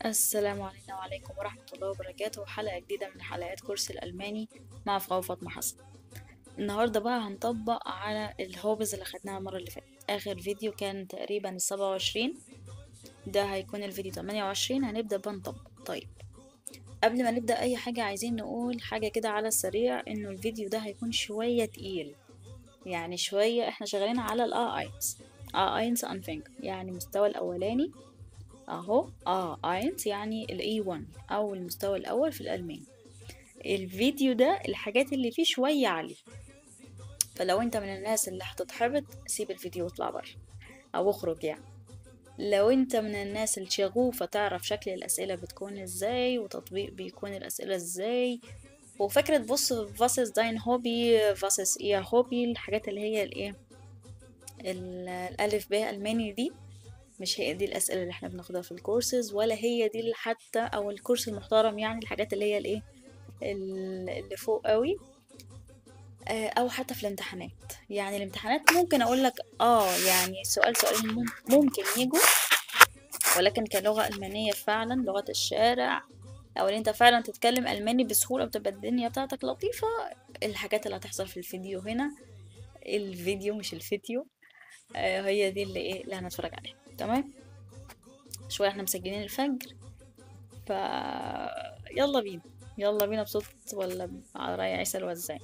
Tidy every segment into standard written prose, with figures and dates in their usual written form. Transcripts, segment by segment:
السلام عليكم وعليكم ورحمة الله وبركاته. حلقة جديدة من حلقات كورس الألماني مع فراو فاطمة حسن. النهاردة بقى هنطبق على الهوبز اللي خدناها المرة اللي فاتت. آخر فيديو كان تقريبا 27، ده هيكون الفيديو 28. هنبدأ بقى نطبق. طيب قبل ما نبدأ أي حاجة عايزين نقول حاجة كده على السريع، إنه الفيديو ده هيكون شوية تقيل، يعني شوية احنا شغالين على اينز اينز انفينج، يعني المستوى الأولاني اهو. اينز يعني الاي 1 او المستوى الاول في الالماني. الفيديو ده الحاجات اللي فيه شوية عالية، فلو انت من الناس اللي هتتحبط سيب الفيديو واطلع بره او اخرج يعني. لو انت من الناس الشغوفة تعرف شكل الاسئلة بتكون ازاي وتطبيق بيكون الاسئلة ازاي، وفكرة بص فاسس داين هوبي فاسس ايه هوبي، الحاجات اللي هي الايه الالف ب الماني دي، مش هي دي الأسئلة اللي احنا بناخدها في الكورسز، ولا هي دي اللي حتى أو الكورس المحترم، يعني الحاجات اللي هي الايه اللي فوق قوي. أو حتى في الامتحانات، يعني الامتحانات ممكن أقول لك يعني سؤال سؤالين ممكن يجوا، ولكن كلغة ألمانية فعلا لغة الشارع، أو إن أنت فعلا تتكلم ألماني بسهولة وتبقى الدنيا بتاعتك لطيفة، الحاجات اللي هتحصل في الفيديو هنا، الفيديو مش الفيديو، هي دي اللي ايه اللي هنتفرج عليها. تمام، شوية احنا مسجلين الفجر، ف يلا بينا، يلا بينا بصوت ولا على رأي عيسى الوزاع.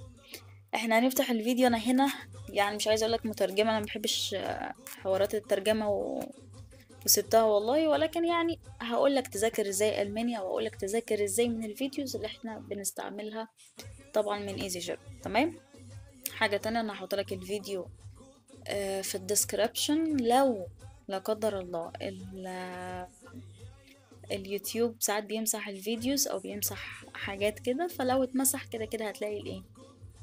احنا هنفتح الفيديو. انا هنا يعني مش عايزه اقولك مترجمه، انا مبحبش حوارات الترجمه وسبتها والله، ولكن يعني هقولك تذاكر ازاي المانيا، او هقولك تذاكر ازاي من الفيديوز اللي احنا بنستعملها طبعا من ايزي جيب. تمام. حاجه تانية، انا هحطلك الفيديو في الديسكريبشن. لو لا قدر الله اليوتيوب ساعات بيمسح الفيديوز او بيمسح حاجات كده، فلو اتمسح كده كده هتلاقي الايه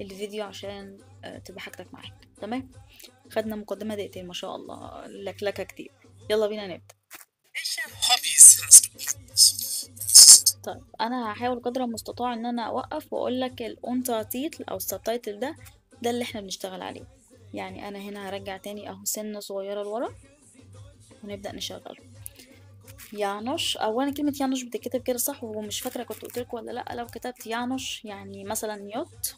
الفيديو، عشان تبقى حاجتك معاك. تمام. خدنا مقدمة دقيقتين ما شاء الله، لكلكة كتير. يلا بينا نبدأ. طيب انا هحاول قدر المستطاع ان انا اوقف واقول لك الاونترتيتل او السبتايتل ده اللي احنا بنشتغل عليه. يعني انا هنا هرجع تاني اهو سنة صغيرة لورا ونبدأ نشغله. يانوش، اولا كلمة يانوش بتتكتب كده صح، ومش فاكرة كنت قلت لكم ولا لا. لو كتبت يانوش يعني مثلا يوت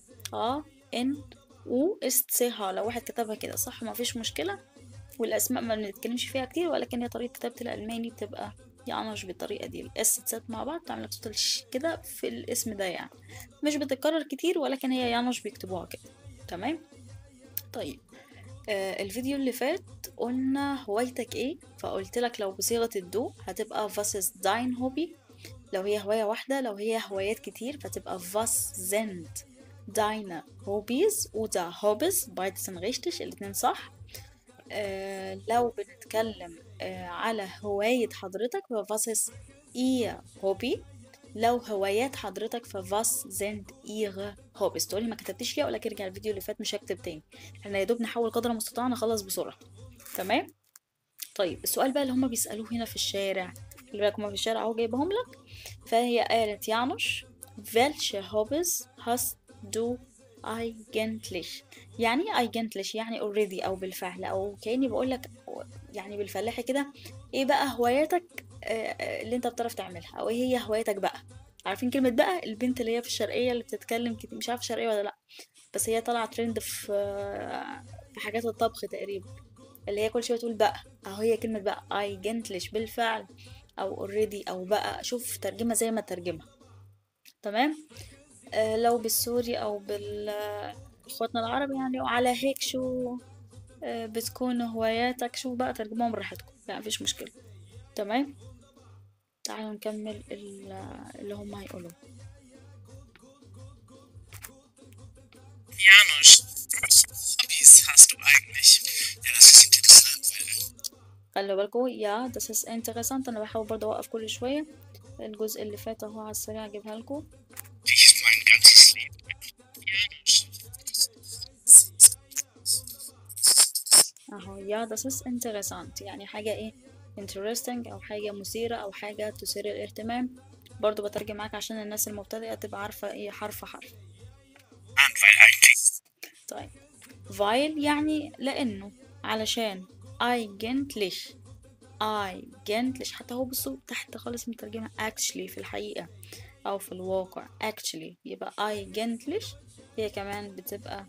ان و است سي ها، لو واحد كتبها كده صح ما فيش مشكلة، والاسماء ما بنتكلمش فيها كتير، ولكن هي طريقة كتابة الالماني بتبقى يانوش بالطريقة دي، الاس تسات مع بعض تعمل لك صوت الش كده في الاسم ده، يعني مش بتتكرر كتير، ولكن هي يانوش بيكتبوها كده. تمام. طيب الفيديو اللي فات قلنا هوايتك ايه، فقلت لك لو بصيغة الدو هتبقى فاسس داين هوبي، لو هي هواية واحدة. لو هي هوايات كتير فتبقى was sind deine Hobbys oder Hobbys، beides sind richtig، الاتنين صح. لو بنتكلم على هواية حضرتك ف was ist ihr Hobby، لو هوايات حضرتك ف was sind ihre Hobbys. تقولي ما كتبتش ليه، ولكن ارجع الفيديو اللي فات مش هكتب تاني، احنا يا دوب نحاول قدر المستطاع نخلص بسرعة. تمام. طيب السؤال بقى اللي هما بيسألوه هنا في الشارع، اللي بالك هما في الشارع اهو جايبهم لك، فهي قالت يانوش welche Hobbys hast du eigentlich؟ يعني ايه eigentlich؟ يعني already او بالفعل، او كأني بقول لك يعني بالفلاحي كده، ايه بقى هواياتك اللي انت بتعرف تعملها، او ايه هي هواياتك بقى. عارفين كلمة بقى البنت اللي هي في الشرقية اللي بتتكلم كتير، مش عارفة شرقية ولا لا، بس هي طالعة ترند في في حاجات الطبخ تقريبا، اللي هي كل شوية تقول بقى. اهو هي كلمة بقى eigentlich بالفعل او already او بقى، شوف ترجمة زي ما ترجمها. تمام. لو بالسوري او اخواتنا العرب يعني، وعلى هيك شو بتكون هواياتك، شو بقى ترجمهم براحتكم، لا مفيش مشكلة. تمام. تعالوا نكمل اللي هم هيقولوه. Janusz, welche Hobbys hast du eigentlich? Ja, das ist interessant, weil خلوا بالكم يا ده سيس انتريسانت، انا بحاول برضه اوقف كل شوية. الجزء اللي فات اهو على السريع اجيبها لكم ich ist mein ganzes Leben. Janusz. اهو. يا ده سيس انتريسانت يعني حاجة ايه interesting، او حاجة مثيرة، او حاجة تثير الاهتمام. برضو بترجم معاك عشان الناس المبتدئة تبقى عارفة ايه حرف حرف. Mann, weil eigentlich. طيب weil يعني لانه، علشان eigentlich eigentlich، حتى هو بصوا تحت خالص مترجمة actually في الحقيقة أو في الواقع actually، يبقى eigentlich هي كمان بتبقى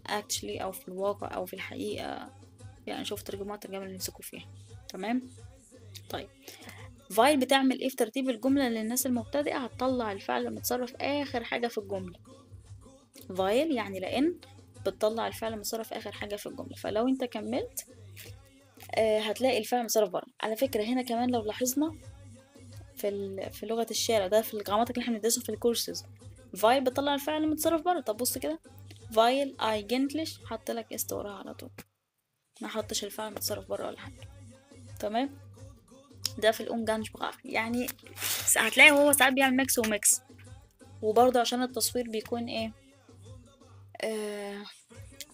actually أو في الواقع أو في الحقيقة، يعني شوف ترجمات الترجمة اللي نمسكوا فيها. تمام. طيب فايل بتعمل ايه في ترتيب الجملة للناس المبتدئة؟ هتطلع الفعل المتصرف آخر حاجة في الجملة. فايل يعني لأن بتطلع الفعل المتصرف آخر حاجة في الجملة. فلو انت كملت هتلاقي الفعل المتصرف بره. على فكرة هنا كمان لو لاحظنا في لغة الشارع ده، في الجراماتيك اللي احنا بندرسه في الكورسز، فايل بتطلع الفعل المتصرف بره. طب بص كده، فايل eigentlich حط لك است وراها على طول، ما حطش الفعل المتصرف بره ولا حاجة. تمام. ده في الأونجانسبراخ يعني هتلاقي هو ساعات بيعمل ميكس وميكس. وبرضه عشان التصوير بيكون ايه،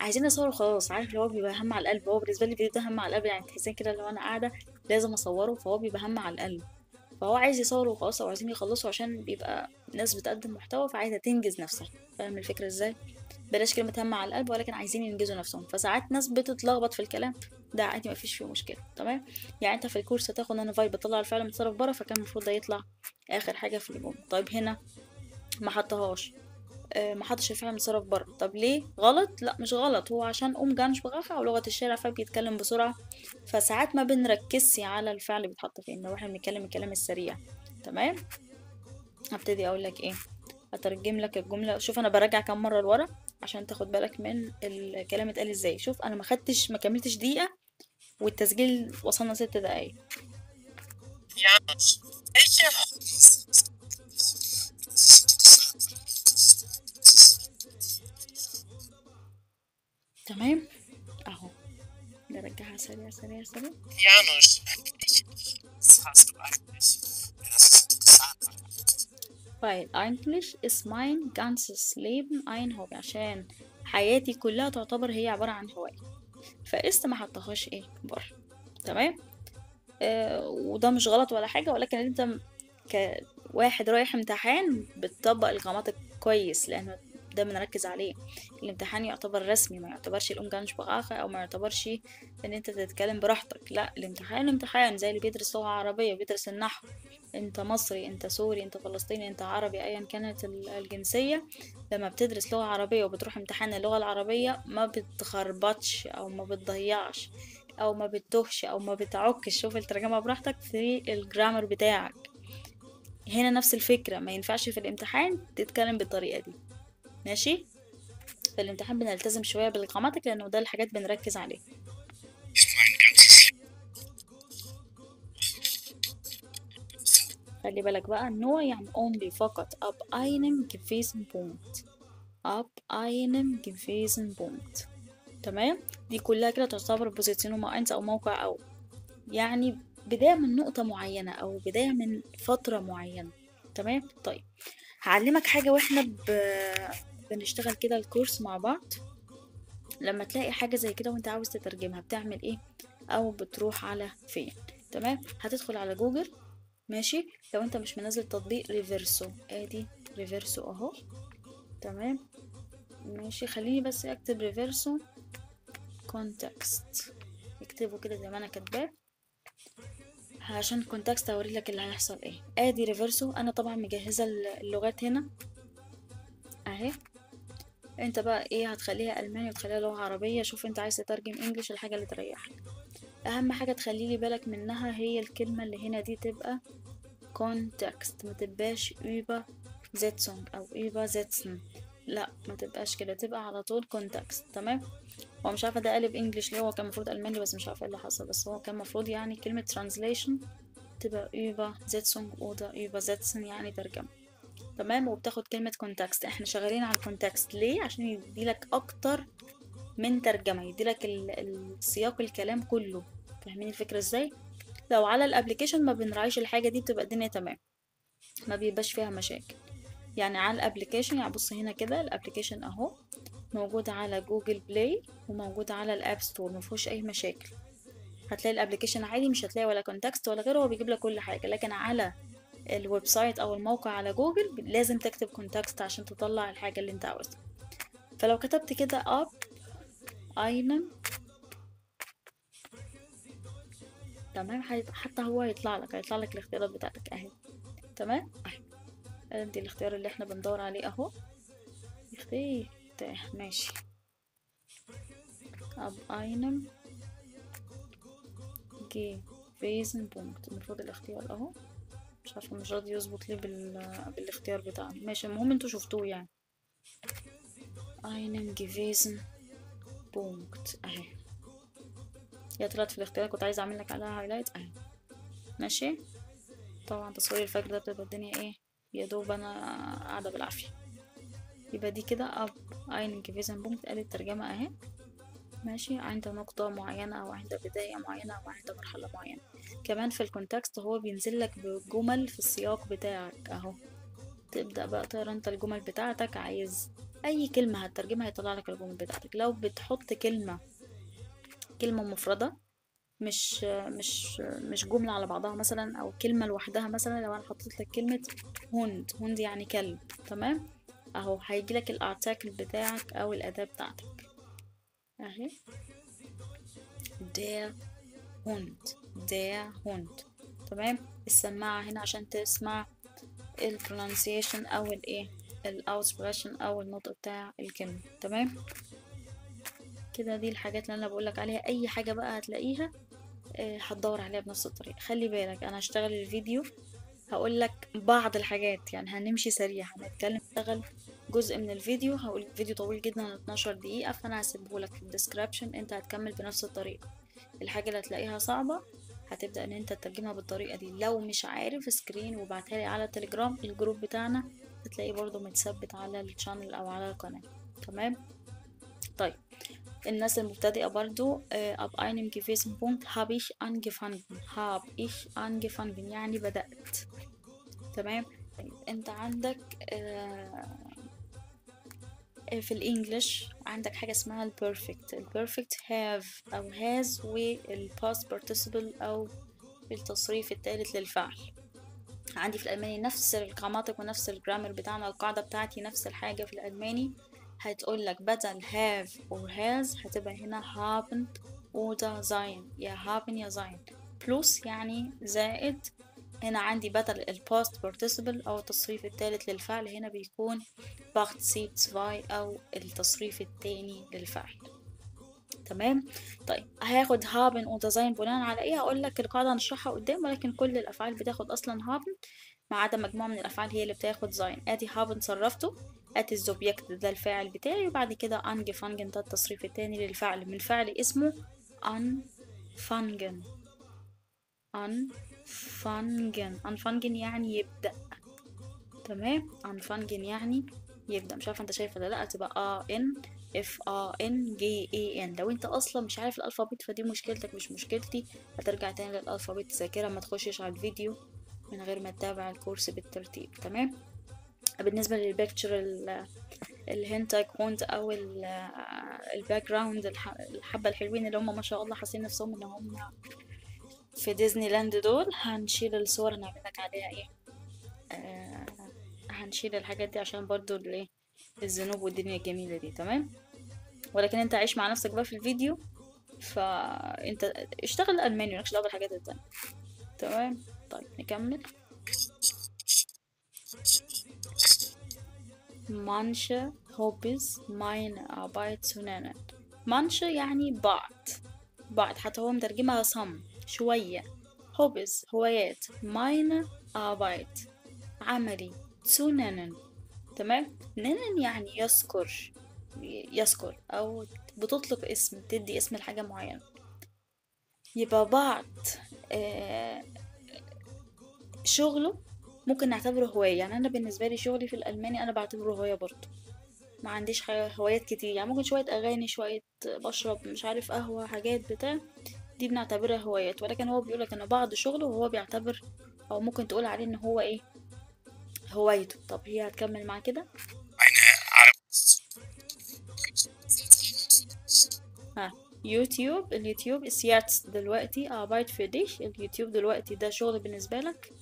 عايزين نصوره خلاص، عارف اللي هو بيبقى هم على القلب. هو بالنسبه لي الفيديو ده هم على القلب، يعني تحسين كده لو انا قاعده لازم اصوره، فهو بيبقى هم على القلب. فهو عايز يصوره وخلاص، او عايزين يخلصوا عشان بيبقى ناس بتقدم محتوى فعايزه تنجز نفسها. فاهم الفكره ازاي؟ بلاش كلمه هم على القلب، ولكن عايزين ينجزوا نفسهم. فساعات ناس بتتلخبط في الكلام ده، عادي مفيش فيه مشكله. تمام. يعني انت في الكورس هتاخد انا فايل بطلع الفعل المتصرف بره، فكان المفروض ده يطلع اخر حاجه في الجمله. طيب هنا ما حطهاش، ما حطش الفعل المتصرف بره. طب ليه غلط؟ لا مش غلط، هو عشان جانش بغافة او لغة الشارع فبيتكلم بسرعة، فساعات ما بنركزش على الفعل اللي بيتحط فين لو احنا بنتكلم الكلام السريع. تمام. هبتدي اقول لك ايه، هترجم لك الجملة. شوف انا براجع كام مرة لورا عشان تاخد بالك من الكلام اتقال ازاي. شوف انا ما كملتش دقيقة والتسجيل وصلنا 6 دقايق. Janusz, welche تمام اهو، نرجعها سريع سريع سريع. Janusz, was hast du eigentlich? Ja, das ist interessant. Weil eigentlich ist mein ganzes Leben ein Hobby، عشان حياتي كلها تعتبر هي عبارة عن هواية. فقست ما حطهاش ايه بره. تمام. وده مش غلط ولا حاجة، ولكن انت كواحد رايح امتحان بتطبق الجراماتيك كويس، لان ده بنركز عليه. الامتحان يعتبر رسمي، ما يعتبرش الامجانسبراخه، او ما يعتبرش ان انت تتكلم براحتك. لا، الامتحان امتحان زي اللي بيدرس لغة عربية بيدرس النحو. انت مصري، انت سوري، انت فلسطيني، انت عربي، ايا كانت الجنسية، لما بتدرس لغة عربية وبتروح امتحان اللغة العربية ما بتخربطش او ما بتضيعش او ما بتتوهش او ما بتعكش. شوف الترجمة براحتك في الجرامر بتاعك. هنا نفس الفكرة، ما ينفعش في الامتحان تتكلم بالطريقة دي. ماشي. في الامتحان بنلتزم شوية بالجراماتيك لانه ده الحاجات بنركز عليه. Ist mein ganzes خلي بالك بقى، nur يعني only فقط ab einem gewissen Punkt. ab einem gewissen Punkt. تمام. دي كلها كده تعتبر بوزيشن معين او موقع، او يعني بداية من نقطة معينة او بداية من فترة معينة. تمام. طيب هعلمك حاجة واحنا بنشتغل كده الكورس مع بعض. لما تلاقي حاجة زي كده وانت عاوز تترجمها بتعمل ايه، او بتروح على فين؟ تمام. هتدخل على جوجل. ماشي. لو انت مش منزل تطبيق ريفيرسو، ادي ريفيرسو اهو. تمام. ماشي. خليني بس اكتب ريفيرسو كونتكست، اكتبه كده زي ما انا كاتباه عشان كونتكست اوري لك اللي هيحصل ايه. ادي ريفيرسو. انا طبعا مجهزه اللغات هنا اهي. انت بقى ايه، هتخليها الماني وتخليها لغه عربيه. شوف انت عايز تترجم انجليش، الحاجه اللي تريحك. اهم حاجه تخليلي بالك منها هي الكلمه اللي هنا دي تبقى كونتكست، ما تبقاش übersetzung او übersetzen. لا ما تبقاش كده، تبقى على طول كونتكست. تمام. هو مش عارفه ده قالب انجليش ليه، هو كان المفروض الماني بس مش عارفه ايه اللي حصل. بس هو كان المفروض يعني كلمه translation تبقى übersetzung oder übersetzen يعني ترجمه. تمام. وبتاخد كلمه كونتكست. احنا شغالين على الكونتكست ليه؟ عشان يديلك اكتر من ترجمه، يديلك السياق الكلام كله. فاهمين الفكره ازاي؟ لو على الابليكيشن ما بنراعيش الحاجه دي بتبقى الدنيا تمام، ما بيبقاش فيها مشاكل. يعني على الابليكيشن، يعني بص هنا كده الابليكيشن اهو موجود على جوجل بلاي وموجود على الاب ستور، ما فيهوش اي مشاكل. هتلاقي الابليكيشن عادي، مش هتلاقي ولا كونتكست ولا غيره، هو بيجيب لك كل حاجه. لكن على الويب سايت او الموقع على جوجل لازم تكتب كونتكست عشان تطلع الحاجه اللي انت عاوزها. فلو كتبت كده اب einem تمام. حتى هو هيطلع لك الاختيارات بتاعتك اهي. تمام اهي، ادي الاختيار اللي احنا بندور عليه اهو. اختي ماشي. اب اينم جي فيزن بونكت، المفروض الاختيار اهو. مش عارفه مش راضي يظبط ليه بالاختيار بتاعنا. ماشي، المهم انتوا شفتوه يعني. einen gewesen بونكت اهي. هي طلعت في الاختيار، كنت عايزه اعمل لك عليها هايلايت اهي. ماشي. طبعا تصوير الفجر ده بتبقى الدنيا ايه، يا دوب انا قاعده بالعافيه. يبقى دي كده اب einen gewesen بونكت، ادي الترجمه اهي. ماشي، عند نقطة معينة أو عند بداية معينة أو عند مرحلة معينة. كمان في الكونتكست هو بينزل لك بجمل في السياق بتاعك أهو. تبدأ بقى تقرا انت الجمل بتاعتك، عايز أي كلمة هتترجمها هيطلع لك الجمل بتاعتك. لو بتحط كلمة مفردة، مش جملة على بعضها مثلا، أو كلمة لوحدها مثلا. لو أنا حطيت لك كلمة هوند يعني كلب، تمام، أهو هيجيلك الارتكل بتاعك أو الأداة بتاعتك أهي. der Hund. تمام. السماعة هنا عشان تسمع البرونسيشن او الايه الاوسبريشن او النطق بتاع الكلمة. تمام كده. دي الحاجات اللي انا بقولك عليها. اي حاجة بقى هتلاقيها هتدور عليها بنفس الطريقة. خلي بالك انا هشتغل الفيديو هقولك بعض الحاجات، يعني هنمشي سريع، هنشتغل جزء من الفيديو. هقول الفيديو طويل جدا 12 دقيقة، فانا هسيبهولك في الديسكريبشن، انت هتكمل بنفس الطريقة. الحاجة اللي هتلاقيها صعبة هتبدأ ان انت تترجمها بالطريقة دي. لو مش عارف سكرين وبعتها لي على تليجرام، الجروب بتاعنا هتلاقيه برضو متثبت على الشانل او على القناة. تمام. طيب الناس المبتدئة برضو ab einem gewissen Punkt habe ich angefangen يعني بدأت. تمام. طيب انت عندك في الانجليش عندك حاجة اسمها البيرفكت have او has، والباست participle او التصريف الثالث للفعل. عندي في الألماني نفس الجراماتيك ونفس الجرامر بتاعنا، القاعدة بتاعتي نفس الحاجة في الألماني. هتقول لك بدل have or has هتبقى هنا haben oder sein، يا haben يا sein. بلس يعني زائد. هنا عندي بدل الباست participle أو التصريف الثالث للفعل، هنا بيكون partizip 2 أو التصريف الثاني للفعل. تمام. طيب هاخد haben oder sein بناء على ايه؟ هقول لك القاعده هنشرحها قدام، ولكن كل الافعال بتاخد اصلا haben ما عدا مجموعه من الافعال هي اللي بتاخد sein. ادي haben صرفته، ادي الزوبجكت ده الفاعل بتاعي، وبعد كده angefangen ده التصريف التاني للفعل من فعل اسمه anfangen. anfangen يعني يبدأ. تمام. anfangen يعني يبدأ. مش عارفة انت شايف ولا لا، تبقى FANGAN. لو انت اصلا مش عارف الالفابيت فدي مشكلتك مش مشكلتي، هترجع تاني للالفابيت تذاكرها، ما تخشش على الفيديو من غير ما تتابع الكورس بالترتيب. تمام. بالنسبة للبيكتشر الهنتاي كونت او الباك جراوند، الحبة الحلوين اللي هم ما شاء الله حاسين نفسهم ان هم في ديزني لاند، دول هنشيل الصور هنعمل لك عليها ايه، هنشيل الحاجات دي عشان برضو الايه الذنوب والدنيا الجميلة دي. تمام. ولكن انت عايش مع نفسك بقى في الفيديو، فانت اشتغل الماني مالكش دعوه بالحاجات التانية. تمام. طيب نكمل. manche Hobbys meine Arbeit zu nennen. manche يعني بعض حتى هو مترجمها some شوية. Hobbys هوايات، meine Arbeit عملي، zu nennen. تمام. nennen يعني يذكر أو بتطلق اسم، تدي اسم لحاجة معينة. يبقى بعض شغله ممكن نعتبره هواية. يعني أنا بالنسبة لي شغلي في الألماني أنا بعتبره هواية برضه. ما عنديش هوايات كتير، يعني ممكن شوية أغاني، شوية بشرب مش عارف قهوة، حاجات بتاع دي بنعتبرها هوايات. ولكن هو بيقولك إن بعض شغله وهو بيعتبر أو ممكن تقول عليه إن هو إيه هوايته. طب هي هتكمل مع كده. يوتيوب. اليوتيوب ist jetzt دلوقتي Arbeit für dich. اليوتيوب دلوقتي ده شغل بالنسبة لك.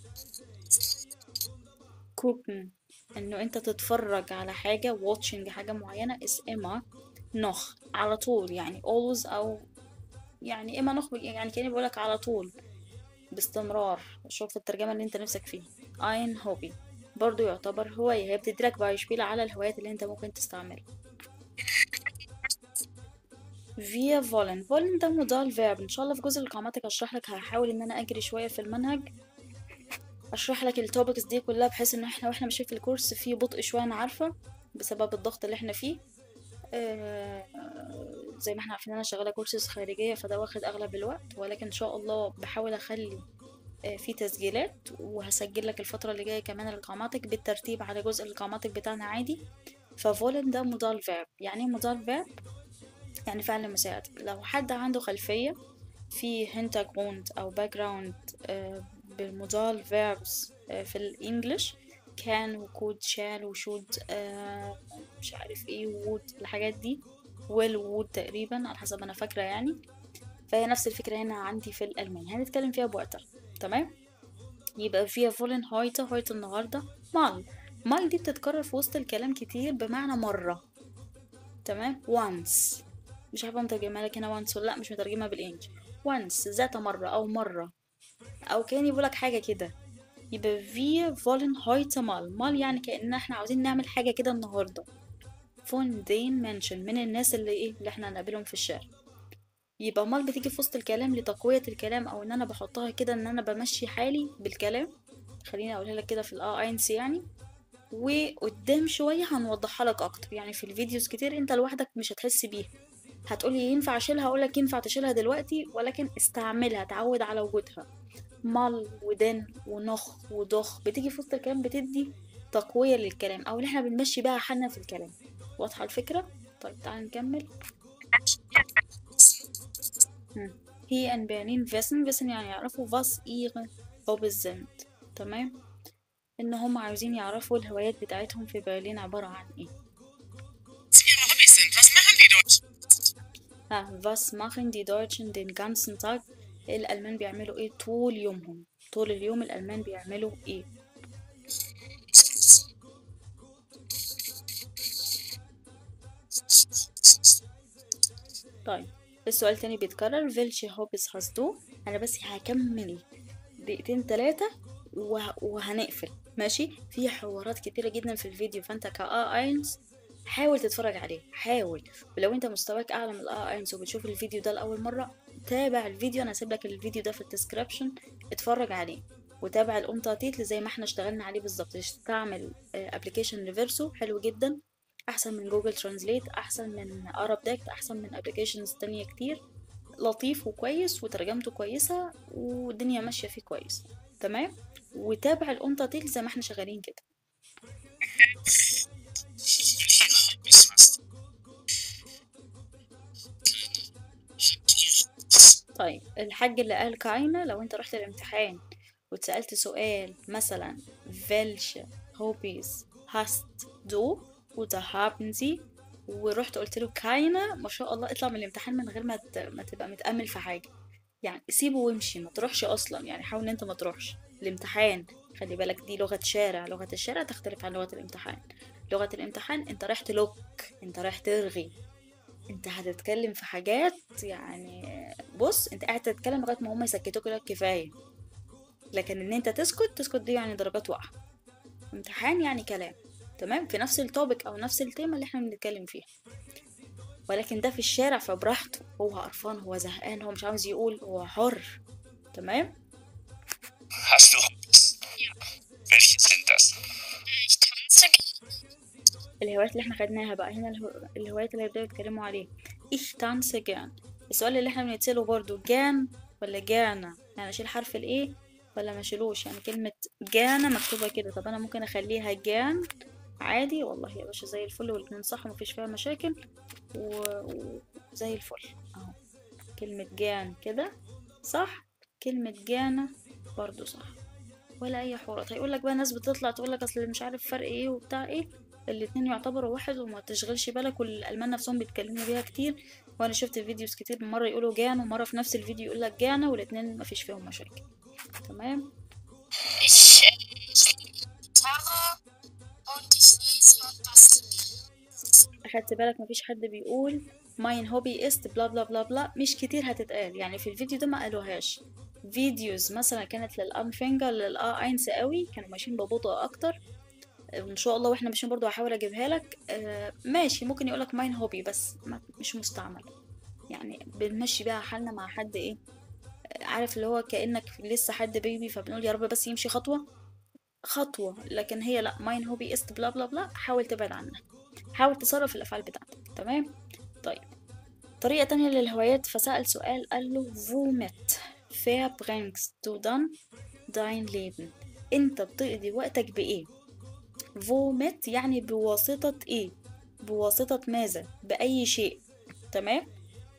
gucken انه انت تتفرج على حاجة، watching حاجة معينة، ist immer noch على طول، يعني always او يعني immer noch يعني كأني بقولك على طول. باستمرار. شوف الترجمة اللي انت نفسك فيه. ein Hobby برضو يعتبر هواية، هي بتديلك بايشبيل على الهوايات اللي انت ممكن تستعملها. wir wollen wollen ده مضارع فيرب. ان شاء الله في جزء القاماتك هشرح لك، هحاول ان انا اجري شوية في المنهج اشرح لك التوبكس دي كلها، بحيث ان احنا واحنا ماشيين في الكورس فيه بطء شوية، انا عارفة بسبب الضغط اللي احنا فيه. آه، زي ما احنا عارفين انا شغالة كورسز خارجية، فده واخد اغلب الوقت، ولكن ان شاء الله بحاول اخلي في تسجيلات، وهسجل لك الفترة اللي جاية كمان القاماتك بالترتيب على جزء القاماتك بتاعنا عادي. ففولن ده مضارع فيرب. يعني ايه مضارع فيرب؟ يعني فعل مساعد. لو حد عنده خلفية في hintergrund أو background بالمضارع verbs في الإنجليش، كان وكود شال وشود مش عارف ايه وود الحاجات دي، will would تقريبا على حسب أنا فاكرة يعني. فهي نفس الفكرة هنا عندي في الألماني، هنتكلم فيها بوقتها. تمام. يبقى فيها فولن هايته هايته النهاردة. مال مال دي بتتكرر في وسط الكلام كتير بمعنى مرة. تمام. once مش عارفة مترجمة لك هنا once ولا لأ، مش مترجمة بالإنجلش. once ذات مرة أو مرة، أو كان يقولك حاجة كده. يبقى wir wollen heute mal mal يعني كأن احنا عاوزين نعمل حاجة كده النهاردة. von den Menschen من الناس اللي ايه اللي احنا هنقابلهم في الشارع. يبقى مال بتيجي في وسط الكلام لتقوية الكلام، او ان انا بحطها كده ان انا بمشي حالي بالكلام. خليني اقولها لك كده في اينس يعني. وقدام شوية هنوضحها لك اكتر، يعني في الفيديوز كتير انت لوحدك مش هتحس بيها. هتقولي ينفع اشيلها، اقولك ينفع تشيلها دلوقتي، ولكن استعملها، تعود على وجودها. مال ودن ونخ وضخ بتيجي في وسط الكلام، بتدي تقوية للكلام، او اللي احنا بنمشي بيها حالنا في الكلام. واضحة الفكرة؟ طيب تعالى نكمل. هي ان برلين wissen يعني يعرفوا was ihre Hobbys sind. تمام. ان هم عاوزين يعرفوا الهوايات بتاعتهم في برلين عبارة عن ايه. ihre Hobbys sind. Was machen die Deutschen? was machen die Deutschen den ganzen Tag. الألمان بيعملوا ايه طول يومهم؟ طول اليوم الألمان بيعملوا ايه؟ طيب السؤال تاني بيتكرر. welche Hobbys hast du. انا بس هكمل دقيقتين تلاتة وهنقفل. ماشي. في حوارات كتيرة جدا في الفيديو، فانت اينس حاول تتفرج عليه، حاول. ولو انت مستواك اعلى من اينس وبتشوف الفيديو ده لأول مرة، تابع الفيديو، انا هسيب لك الفيديو ده في الديسكريبشن، اتفرج عليه وتابع الأونتاتيت زي ما احنا اشتغلنا عليه بالظبط. استعمل ابلكيشن ريفيرسو حلو جدا، احسن من جوجل ترانزليت، احسن من ارب داكت، احسن من ابلكيشنز تانية كتير. لطيف وكويس وترجمته كويسة والدنيا ماشية فيه كويس. تمام. وتابع الأونتاتيل زي ما احنا شغالين كده. Welche Hobbys hast du? طيب الحاج اللي قال كاينة، لو انت رحت الامتحان واتسألت سؤال مثلا welche Hobbys hast du oder haben sie، ورحت قلت له كاينة، ما شاء الله اطلع من الامتحان من غير ما تبقى متأمل في حاجة. يعني سيبه وامشي، ما تروحش اصلا، يعني حاول ان انت ما تروحش الامتحان. خلي بالك دي لغة شارع، لغة الشارع تختلف عن لغة الامتحان. لغة الامتحان انت رايح تلوك، انت رايح ترغي، انت هتتكلم في حاجات يعني. بص انت قاعد تتكلم لغايه ما هم يسكتوك لك كفايه، لكن ان انت تسكت دي يعني درجات واقعه. امتحان يعني كلام. تمام. في نفس التوبيك او نفس التيمه اللي احنا بنتكلم فيها، ولكن ده في الشارع فبراحته، هو قرفان، هو زهقان، هو مش عاوز يقول، هو حر. تمام. Hast du Hobbys? Ja. Welche sind das? Ich tanze. الهوايات اللي احنا خدناها بقى هنا، الهوايات اللي هيبدأوا يتكلموا عليه. ich tanze gern. السؤال اللي احنا بنتسأله برضو جان ولا جانا، يعني اشيل حرف الايه ولا ما اشيلوش. يعني كلمة جانا مكتوبة كده، طب انا ممكن اخليها جان عادي. والله يا باشا زي الفل، والاتنين صح ومفيش فيها مشاكل وزي الفل اهو. كلمة جان كده صح، كلمة جانا برضو صح، ولا اي حوارات. هيقول لك بقى ناس بتطلع تقول لك اصل مش عارف فرق ايه وبتاع ايه، الاتنين يعتبروا واحد وما تشغلش بالك، والالمان نفسهم بيتكلموا بيها كتير. وانا شفت فيديوز كتير، مرة يقولوا جان ومرة في نفس الفيديو يقول لك جانا، والاتنين مفيش فيهم مشاكل. تمام. Ich spiele Gitarre und ich lese und bastle. اخدت بالك مفيش حد بيقول ماين هوبي است بلا بلا بلا بلا، مش كتير هتتقال يعني في الفيديو ده، ما قالوهاش. فيديوز مثلا كانت للانفينجر للآ اينس قوي، كانوا ماشيين ببطء اكتر. ان شاء الله واحنا ماشيين برضو هحاول اجيبها لك. ماشي، ممكن يقولك ماين هوبي بس مش مستعمل، يعني بنمشي بيها حالنا مع حد ايه، عارف اللي هو كأنك لسه حد بيبي، فبنقول يا رب بس يمشي خطوة خطوة. لكن هي لا، ماين هوبي است بلا بلا بلا، حاول تبعد عنها، حاول تصرف الافعال بتاعتك. تمام. طيب، طريقة تانية للهوايات، فسأل سؤال قال له womit verbringst du dann dein Leben؟ انت بتقضي وقتك بايه؟ womit يعني بواسطة ايه، بواسطة ماذا، بأي شيء. تمام.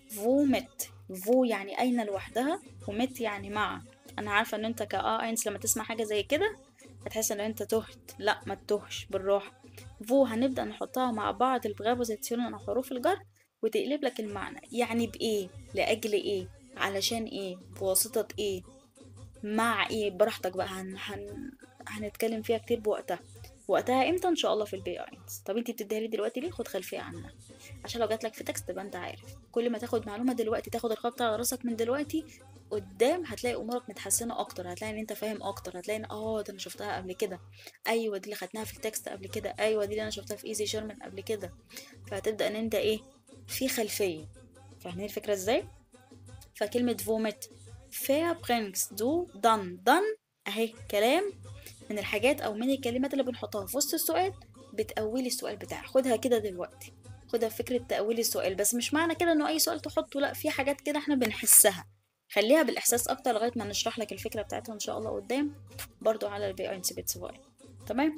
womit، فو يعني أين لوحدها، ومت يعني مع. أنا عارفة إن أنت اينس لما تسمع حاجة زي كده هتحس إن أنت تهت، لا ما تتوهش، بالراحة. فو هنبدأ نحطها مع بعض البغابوزيسيون أو حروف الجر وتقلب لك المعنى، يعني بإيه، لأجل إيه، علشان إيه، بواسطة إيه، مع إيه، براحتك بقى. هنتكلم فيها كتير بوقتها. وقتها امتى؟ ان شاء الله في البي اينس. طب انت بتديها لي دلوقتي ليه؟ خد خلفيه عنها عشان لو جاتلك في تكست تبقى انت عارف. كل ما تاخد معلومه دلوقتي، تاخد الخبط على راسك من دلوقتي، قدام هتلاقي امورك متحسنه اكتر، هتلاقي ان انت فاهم اكتر، هتلاقي ان ده انا شفتها قبل كده، ايوه دي اللي خدناها في التكست قبل كده، ايوه دي اللي انا شفتها في ايزي شيرمان قبل كده. فهتبدا ان انت ايه، في خلفيه. فاهمين الفكره ازاي؟ فكلمه فومت verbringst du dann اهي كلام من الحاجات او من الكلمات اللي بنحطها في وسط السؤال بتقولي السؤال بتاعك. خدها كده دلوقتي، خدها فكرة تأويل السؤال، بس مش معنى كده انه اي سؤال تحطه، لا، في حاجات كده احنا بنحسها، خليها بالاحساس اكتر لغاية ما نشرح لك الفكرة بتاعتها ان شاء الله قدام برضو على البي اين سبيتسفاي. تمام.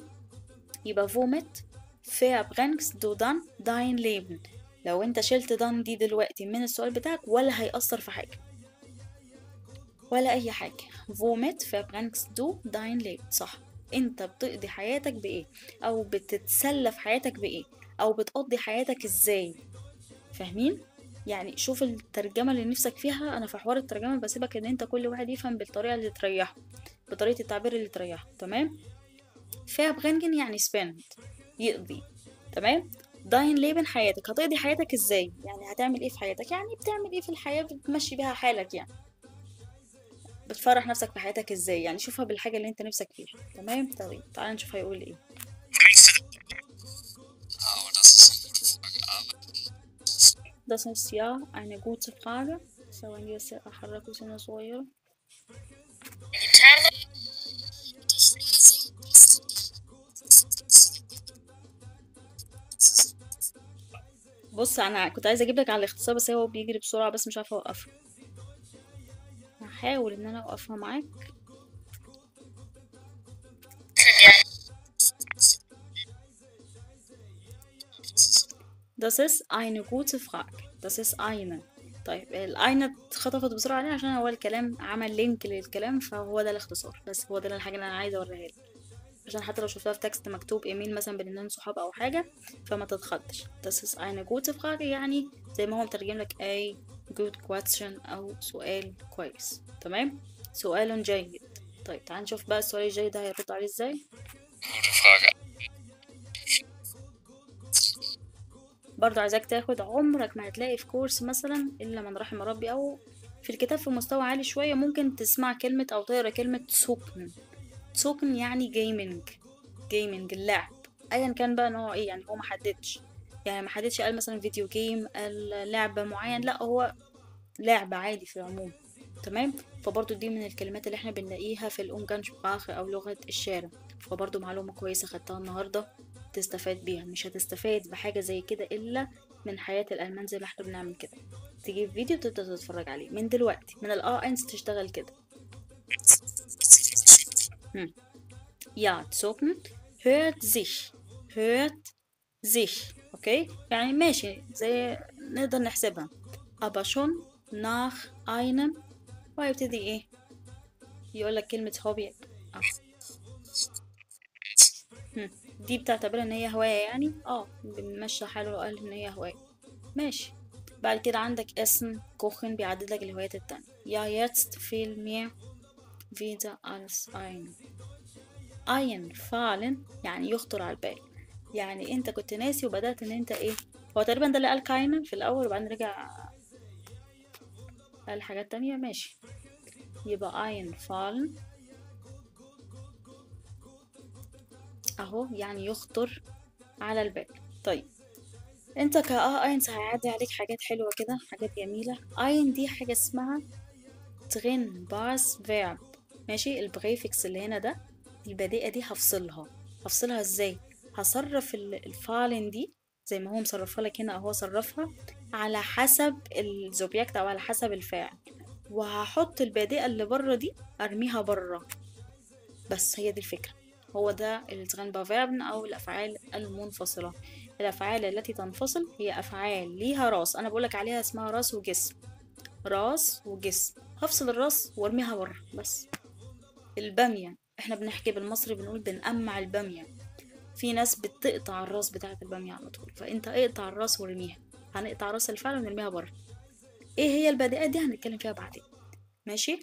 يبقى womit verbringst du dann dein Leben؟ لو انت شلت دان دي دلوقتي من السؤال بتاعك ولا هيأثر في حاجة ولا اي حاجة. womit verbringst du dein Leben؟ صح، انت بتقضي حياتك بايه، او بتتسلى في حياتك بايه، او بتقضي حياتك ازاي. فاهمين؟ يعني شوف الترجمة اللي نفسك فيها. انا في حوار الترجمة بسيبك ان انت كل واحد يفهم بالطريقة اللي تريحه، بطريقة التعبير اللي تريحه. تمام. verbringen يعني spend، يقضي. تمام. dein Leben حياتك، هتقضي حياتك ازاي، يعني هتعمل ايه في حياتك، يعني بتعمل ايه في الحياة، بتمشي بيها حالك يعني، بتفرح نفسك في حياتك ازاي، يعني شوفها بالحاجة اللي انت نفسك فيها. تمام. طيب تعالى نشوف هيقول ايه. Aber das ist eine gute Frage. Aber Das ist ja eine gute Frage. ثواني بس احركه سنة صغيرة. بص انا كنت عايزة اجيب لك على الاختصار بس هو بيجري بسرعة، بس مش عارفة اوقفها. هحاول ان انا اوقفها معاك. Das ist eine gute Frage. Das ist eine. طيب الأينة اتخطفت بسرعة ليه؟ عشان هو الكلام عمل لينك للكلام، فهو ده الاختصار، بس هو ده الحاجة اللي أنا عايزة أوريها لك، عشان حتى لو شفتها في تكست مكتوب ايميل مثلا بين اتنين صحاب أو حاجة فما تتخضش. Das ist eine gute Frage يعني زي ما هو مترجم لك a good question أو سؤال كويس. تمام. سؤال جيد. طيب تعال نشوف بقى السؤال الجيد ده هيرد عليه ازاي. gute Frage. برضو عايزاك تاخد، عمرك ما هتلاقي في كورس مثلا الا من رحم ربي او في الكتاب في مستوى عالي شوية ممكن تسمع كلمة او تقرا كلمة سوكن. سوكن يعني جيمنج اللعب، ايا كان بقى نوعه ايه، يعني هو محددش، يعني محددش قال مثلا فيديو جيم، قال لعبة معين، لا هو لعبة عادي في العموم. تمام. فبرضو دي من الكلمات اللي احنا بنلاقيها في الأومجانسبراخ أو لغة الشارع. فبرضو معلومة كويسة خدتها النهاردة تستفاد بيها. مش هتستفاد بحاجة زي كده إلا من حياة الألمان زي ما احنا بنعمل كده، تجيب فيديو تبدأ تتفرج عليه من دلوقتي من اينس تشتغل كده. هم. Ja, zocken hört sich اوكي، يعني ماشي زي نقدر نحسبها. aber schon nach einem وهيبتدي ايه، يقولك كلمة هوبي. دي بتعتبرها ان هي هواية، يعني بنمشي حاله وقال ان هي هواية. ماشي. بعد كده عندك اسم كوخن بيعدد لك الهوايات التانية. يا jetzt viel mehr wieder als ein fallen يعني يخطر على البال، يعني انت كنت ناسي وبدأت ان انت ايه. هو تقريبا ده اللي قال كاينن في الاول وبعدين رجع قال حاجات تانية. ماشي. يبقى einfallen اهو، يعني يخطر على البال. طيب انت اينس هيعدي عليك حاجات حلوة كده، حاجات جميلة. اين دي حاجة اسمها ترين باس فيرب، ماشي. البريفكس اللي هنا ده، البادئة دي هفصلها ازاي؟ هصرف الفالن دي زي ما هو مصرفها لك هنا اهو، صرفها على حسب الزوبيكت او على حسب الفاعل، وهحط البادئة اللي بره دي ارميها بره. بس هي دي الفكرة، هو ده الترانبافيربن أو الأفعال المنفصلة. الأفعال التي تنفصل هي أفعال ليها راس، أنا بقولك عليها اسمها راس وجسم. راس وجسم، هفصل الراس وارميها بره بس. البامية، احنا بنحكي بالمصري بنقول بنقمع البامية، في ناس بتقطع الراس بتاعة البامية على طول، فانت اقطع الراس وارميها. هنقطع راس الفعل ونرميها بره. ايه هي البادئة دي هنتكلم فيها بعدين، ماشي.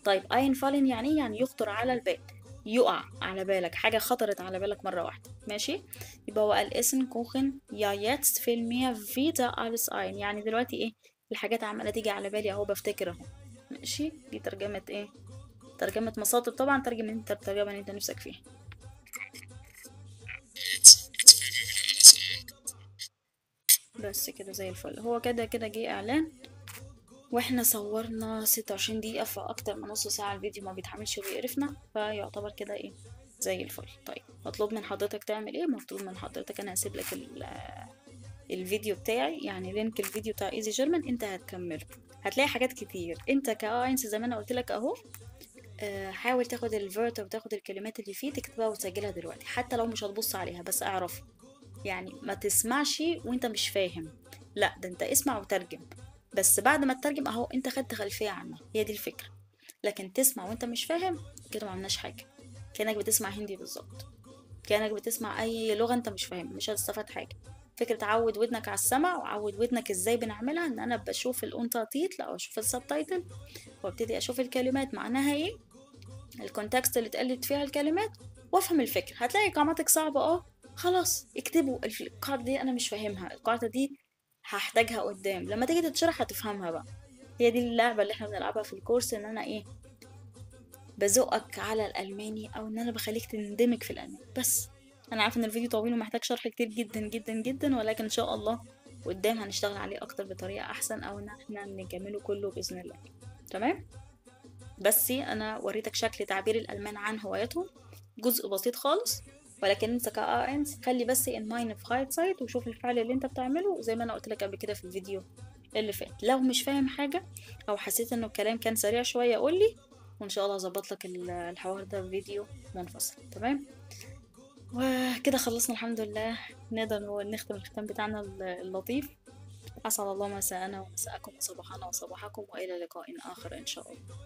طيب einfallen يعني ايه؟ يعني يخطر على البال، يقع على بالك، حاجة خطرت على بالك مرة واحدة، ماشي. يبقى هو الاسم كوخن يا jetzt fiel mir wieder alles ein، يعني دلوقتي ايه الحاجات عمالة تيجي على بالي اهو، بفتكر اهو، ماشي. دي ترجمة ايه؟ ترجمة مصادر طبعا، ترجم انت الترجمة اللي انت نفسك فيها. بس كده زي الفل. هو كده كده جه اعلان، واحنا صورنا 26 دقيقة، فأكتر من نص ساعة الفيديو ما بيتحملش وبيقرفنا، فيعتبر كده ايه زي الفل. طيب مطلوب من حضرتك تعمل ايه؟ مطلوب من حضرتك، انا هسيب لك الفيديو بتاعي، يعني لينك الفيديو بتاع ايزي جيرمان، انت هتكمله. هتلاقي حاجات كتير، انت كاينس زي ما انا قلت لك اهو. حاول تاخد الفيرت وتاخد الكلمات اللي فيه تكتبها وتسجلها دلوقتي، حتى لو مش هتبص عليها بس اعرف. يعني ما تسمعش وانت مش فاهم، لا ده انت اسمع وترجم، بس بعد ما تترجم اهو انت خدت خلفية عنها، هي دي الفكرة. لكن تسمع وانت مش فاهم كده ما عملناش حاجة، كأنك بتسمع هندي بالظبط، كأنك بتسمع اي لغة انت مش فاهم، مش هتستفاد حاجة. فكرة عود ودنك على السمع، وعود ودنك ازاي بنعملها، ان انا بشوف الاونتاتيت او اشوف السبتايتل، وابتدي اشوف الكلمات معناها ايه، الكونتكست اللي اتقالت فيها الكلمات، وافهم الفكرة. هتلاقي قاماتك صعبة خلاص اكتبوا القاعدة دي انا مش فاهمها، القاعدة دي هحتاجها قدام لما تيجي تتشرح هتفهمها بقى. هي دي اللعبة اللي احنا بنلعبها في الكورس، ان انا ايه بزقك على الالماني، او ان انا بخليك تندمج في الالماني بس. انا عارفه ان الفيديو طويل ومحتاج شرح كتير جدا جدا جدا، ولكن ان شاء الله قدام هنشتغل عليه اكتر بطريقة احسن، او ان احنا نكمله كله باذن الله. تمام. بس انا وريتك شكل تعبير الالمان عن هواياتهم، جزء بسيط خالص، ولكن انت كأنس خلي بس ان ماين في هايت سايد، وشوف الفعل اللي انت بتعمله زي ما انا قلت لك قبل كده في الفيديو اللي فات. لو مش فاهم حاجة او حسيت انه الكلام كان سريع شوية قولي، وان شاء الله اظبط لك الحوار ده في فيديو منفصل. تمام. وكده خلصنا الحمد لله، نقدر نختم الختام بتاعنا اللطيف. أسعد الله مساءنا ومساءكم وصباحنا وصباحكم، وإلى لقاء آخر إن شاء الله.